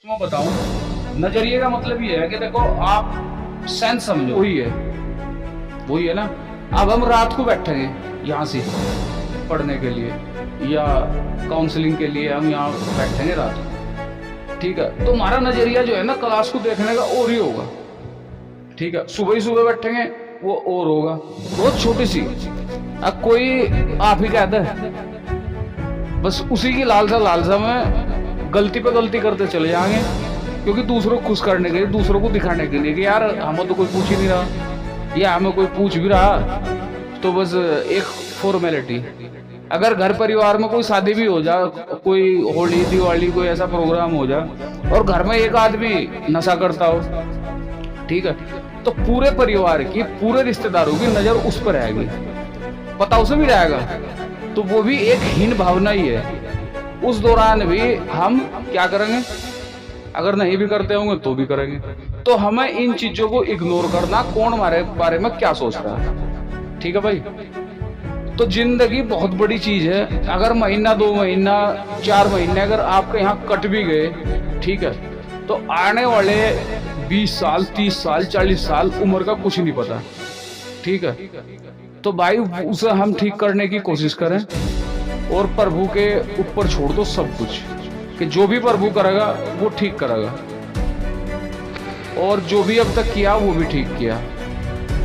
मैं बताऊं, नजरिए का मतलब ये है कि देखो आप सेंस समझो, वही है ना। अब हम रात को बैठेंगे यहाँ से पढ़ने के लिए या काउंसलिंग के लिए, हम यहाँ बैठेंगे रात को, ठीक है। तो हमारा नजरिया जो है ना क्लास को देखने का और ही होगा, ठीक है। सुबह ही सुबह बैठेंगे वो और होगा, बहुत छोटी सी। अब कोई आप ही कहता है, बस उसी की लालसा में गलती पे गलती करते चले जाएंगे, क्योंकि दूसरों को खुश करने के लिए, दूसरों को दिखाने के लिए कि यार हमें तो कोई पूछ ही नहीं रहा, या हमें कोई पूछ भी रहा तो बस एक फॉर्मेलिटी। अगर घर परिवार में कोई शादी भी हो जाए, कोई होली दिवाली कोई ऐसा प्रोग्राम हो जाए और घर में एक आदमी नशा करता हो, ठीक है, तो पूरे परिवार की, पूरे रिश्तेदारों की नजर उस पर रहेगी, पता उसे भी रहेगा, तो वो भी एक हीन भावना ही है। उस दौरान भी हम क्या करेंगे, अगर नहीं भी करते होंगे तो भी करेंगे। तो हमें इन चीजों को इग्नोर करना, कौन हमारे बारे में क्या सोच रहा है, ठीक है भाई। तो जिंदगी बहुत बड़ी चीज है। अगर महीना 2 महीना 4 महीने अगर आपके यहाँ कट भी गए, ठीक है, तो आने वाले 20 साल 30 साल 40 साल उम्र का कुछ नहीं पता, ठीक है। तो भाई उसे हम ठीक करने की कोशिश करें और प्रभु के ऊपर छोड़ दो सब कुछ, कि जो भी प्रभु करेगा वो ठीक करेगा, और जो भी अब तक किया वो भी ठीक किया।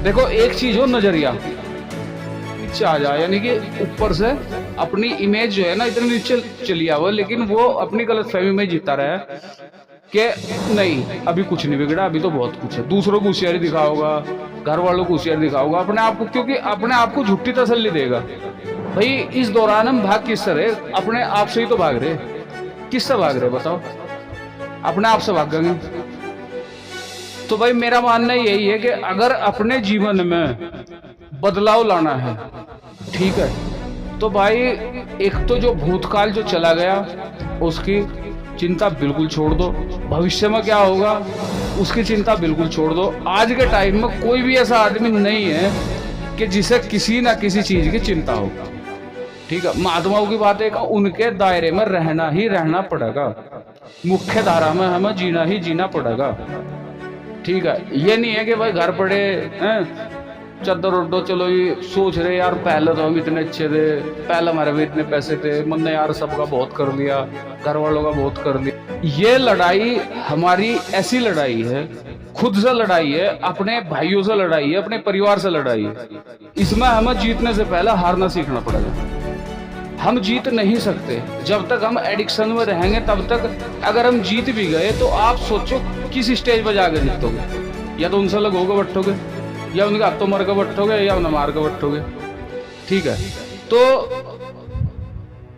देखो एक चीज हो, नजरिया नीचे आ जाए, यानी कि ऊपर से अपनी इमेज जो है ना इतनी नीचे चली हुआ, लेकिन वो अपनी गलत फहमी में जीता रहा है कि नहीं अभी कुछ नहीं बिगड़ा, अभी तो बहुत कुछ है। दूसरों को होशियारी दिखाओगा, घर वालों को होशियारी दिखाओगा, अपने आप को, क्योंकि अपने आप को झूठी तसल्ली देगा। भाई इस दौरान हम भाग किससे रहे, अपने आप से ही तो भाग रहे। किससे भाग रहे बताओ, अपने आप से भागेंगे। तो भाई मेरा मानना यही है कि अगर अपने जीवन में बदलाव लाना है, ठीक है, तो भाई एक तो जो भूतकाल जो चला गया उसकी चिंता बिल्कुल छोड़ दो, भविष्य में क्या होगा उसकी चिंता बिल्कुल छोड़ दो। आज के टाइम में कोई भी ऐसा आदमी नहीं है कि जिसे किसी ना किसी चीज की चिंता हो, ठीक है। महात्माओं की बात है कि उनके दायरे में रहना ही रहना पड़ेगा, मुख्य धारा में हमें जीना ही जीना पड़ेगा, ठीक है। ये नहीं है कि भाई घर पड़े हैं चद्दर उड्डो, चलो ये सोच रहे यार पहले तो हम इतने अच्छे थे, पहले हमारे भी इतने पैसे थे, हमने यार सबका बहुत कर लिया, घर वालों का बहुत कर लिया। ये लड़ाई हमारी ऐसी लड़ाई है, खुद से लड़ाई है, अपने भाइयों से लड़ाई है, अपने परिवार से लड़ाई है। इसमें हमें जीतने से पहले हारना सीखना पड़ेगा। हम जीत नहीं सकते जब तक हम एडिक्शन में रहेंगे, तब तक। अगर हम जीत भी गए तो आप सोचो किस स्टेज पर जाकर जीतोगे, या तो उनसे लगोगे बट्टोगे, या उनके हाथों मर के बट्टोगे, या उन्हें मार के बट्टोगे, ठीक है। तो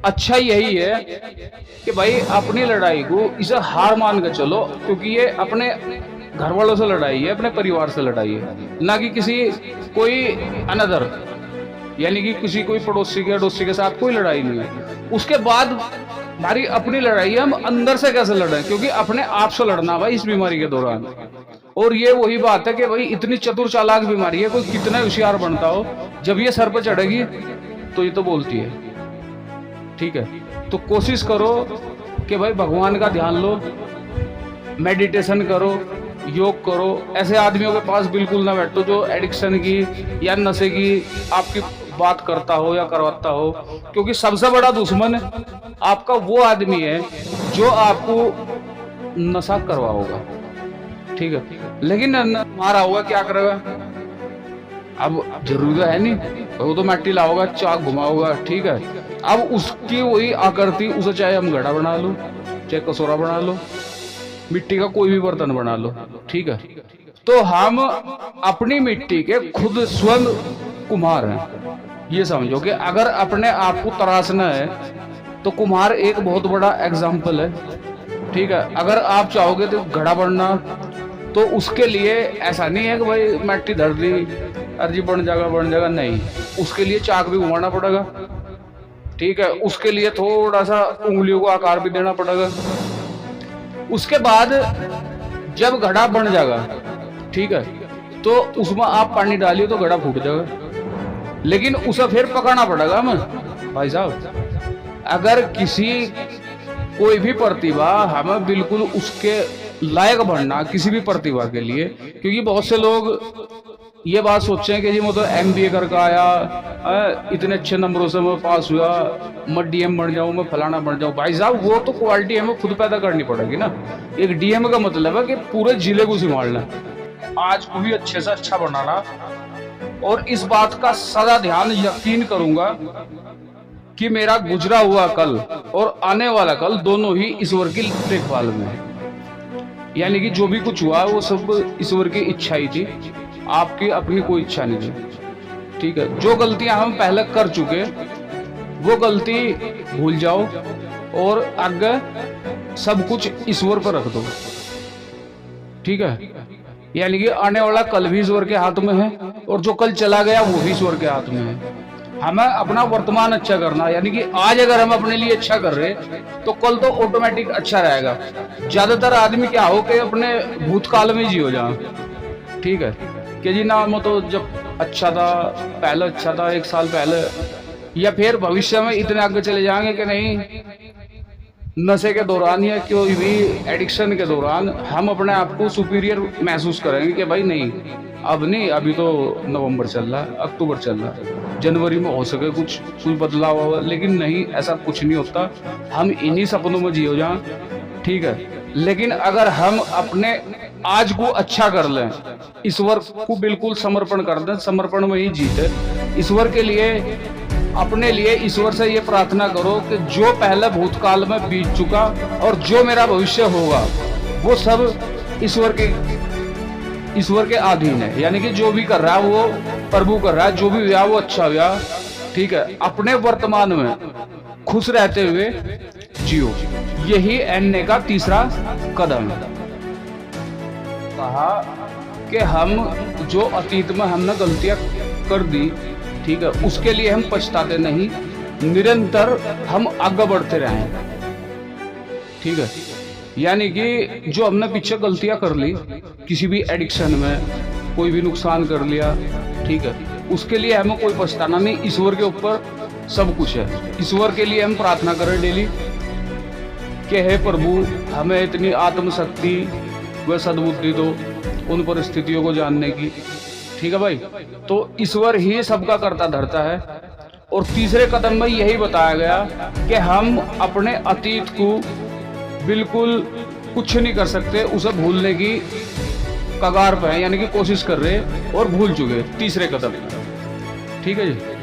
अच्छा यही है कि भाई अपनी लड़ाई को इसे हार मान के चलो, क्योंकि ये अपने घर वालों से लड़ाई है, अपने परिवार से लड़ाई है, ना कि किसी कोई अनदर, यानी कि किसी कोई पड़ोसी के अड़ोसी के साथ कोई लड़ाई नहीं है। उसके बाद हमारी अपनी लड़ाई है, हम अंदर से कैसे लड़ें, क्योंकि अपने आप से लड़ना भाई इस बीमारी के दौरान। और ये वही बात है कि भाई इतनी चतुर चालाक बीमारी है, कोई कितना होशियार बनता हो, जब ये सर पर चढ़ेगी तो ये तो बोलती है, ठीक है। तो कोशिश करो कि भाई भगवान का ध्यान लो, मेडिटेशन करो, योग करो। ऐसे आदमियों के पास बिल्कुल ना बैठो जो एडिक्शन की या नशे की आपकी बात करता हो या करवाता हो, क्योंकि सबसे बड़ा दुश्मन आपका वो आदमी है जो आपको नशा करवाओगा, ठीक है। लेकिन मारा होगा क्या करेगा, अब जरूरी है नहीं, वो तो मिट्टी लाओगा, चाक घुमाओगा, ठीक है। अब उसकी वही आकृति, उसे चाहे हम घड़ा बना लो, चाहे कसोरा बना लो, मिट्टी का कोई भी बर्तन बना लो, ठीक है। तो हम अपनी मिट्टी के खुद स्वयं कुम्हार हैं। ये समझो कि अगर अपने आप को तराशना है तो कुम्हार एक बहुत बड़ा एग्जाम्पल है, ठीक है। अगर आप चाहोगे तो घड़ा बनना, तो उसके लिए ऐसा नहीं है कि भाई मिट्टी धर ली अर्जी बन जाएगा, नहीं, उसके लिए चाक भी घुमाना पड़ेगा, ठीक है। उसके लिए थोड़ा सा उंगलियों को आकार भी देना पड़ेगा। उसके बाद जब घड़ा बन जाएगा, ठीक है, तो उसमें आप पानी डालिए तो घड़ा फूट जाएगा, लेकिन उसे फिर पकाना पड़ेगा हमें भाई साहब। अगर किसी कोई भी प्रतिभा हमें बिल्कुल उसके लायक बनना किसी भी प्रतिभा के लिए, क्योंकि बहुत से लोग ये बात सोचते हैं कि जी मैं तो MBA करके आया, इतने अच्छे नंबरों से मैं पास हुआ, मैं DM बन जाऊं, मैं फलाना बन जाऊं। भाई साहब वो तो क्वालिटी हमें खुद पैदा करनी पड़ेगी ना। एक DM का मतलब है कि पूरे जिले को संभालना, आज को भी अच्छे से अच्छा बनाना, और इस बात का सदा ध्यान यकीन करूंगा कि मेरा गुजरा हुआ कल और आने वाला कल दोनों ही ईश्वर की देखभाल में है। यानी कि जो भी कुछ हुआ वो सब ईश्वर की इच्छा ही थी, आपकी अपनी कोई इच्छा नहीं थी। ठीक है, जो गलतियां हम पहले कर चुके वो गलती भूल जाओ और आगे सब कुछ ईश्वर पर रख दो। ठीक है, यानी कि आने वाला कल भी ईश्वर के हाथ में है और जो कल चला गया वो भी ईश्वर के हाथ में है। हमें अपना वर्तमान अच्छा करना, यानी कि आज अगर हम अपने लिए अच्छा कर रहे तो कल तो ऑटोमेटिक अच्छा रहेगा। ज्यादातर आदमी क्या हो कि अपने भूतकाल में जियो जाए। ठीक है कि जी ना मैं तो जब अच्छा था, पहले अच्छा था 1 साल पहले, या फिर भविष्य में इतने आगे चले जाएंगे कि नहीं नशे के दौरान या कोई भी एडिक्शन के दौरान हम अपने आप को सुपीरियर महसूस करेंगे कि भाई नहीं अब नहीं, अभी तो नवंबर चल रहा है, अक्टूबर चल रहा है, जनवरी में हो सके कुछ बदलाव हुआ, लेकिन नहीं, ऐसा कुछ नहीं होता। हम इन्हीं सपनों में जियो जाएं। ठीक है, लेकिन अगर हम अपने आज को अच्छा कर लें, ईश्वर को बिल्कुल समर्पण कर दें, समर्पण में ही जीत है। ईश्वर के लिए, अपने लिए ईश्वर से ये प्रार्थना करो कि जो पहले भूतकाल में बीत चुका और जो मेरा भविष्य होगा वो सब ईश्वर के अधीन है। यानी कि जो भी कर रहा है वो प्रभु कर रहा है, जो भी हुआ वो अच्छा हुआ। ठीक है, अपने वर्तमान में खुश रहते हुए जियो, यही एनए का तीसरा कदम है। कहा कि हम जो अतीत में हमने गलतियां कर दी, ठीक है, उसके लिए हम पछताते नहीं, निरंतर हम आगे बढ़ते रहें। ठीक है, यानी कि जो हमने पीछे गलतियां कर ली, किसी भी एडिक्शन में कोई भी नुकसान कर लिया, ठीक है, उसके लिए हमें कोई पछताना नहीं। ईश्वर के ऊपर सब कुछ है। ईश्वर के लिए हम प्रार्थना करें डेली कि हे प्रभु हमें इतनी आत्मशक्ति व सद्बुद्धि दो उन परिस्थितियों को जानने की। ठीक है भाई, तो ईश्वर ही सबका करता धरता है। और तीसरे कदम में यही बताया गया कि हम अपने अतीत को बिल्कुल कुछ नहीं कर सकते, उसे भूलने की कगार पे हैं, यानी कि कोशिश कर रहे और भूल चुके। तीसरे कदम। ठीक है जी।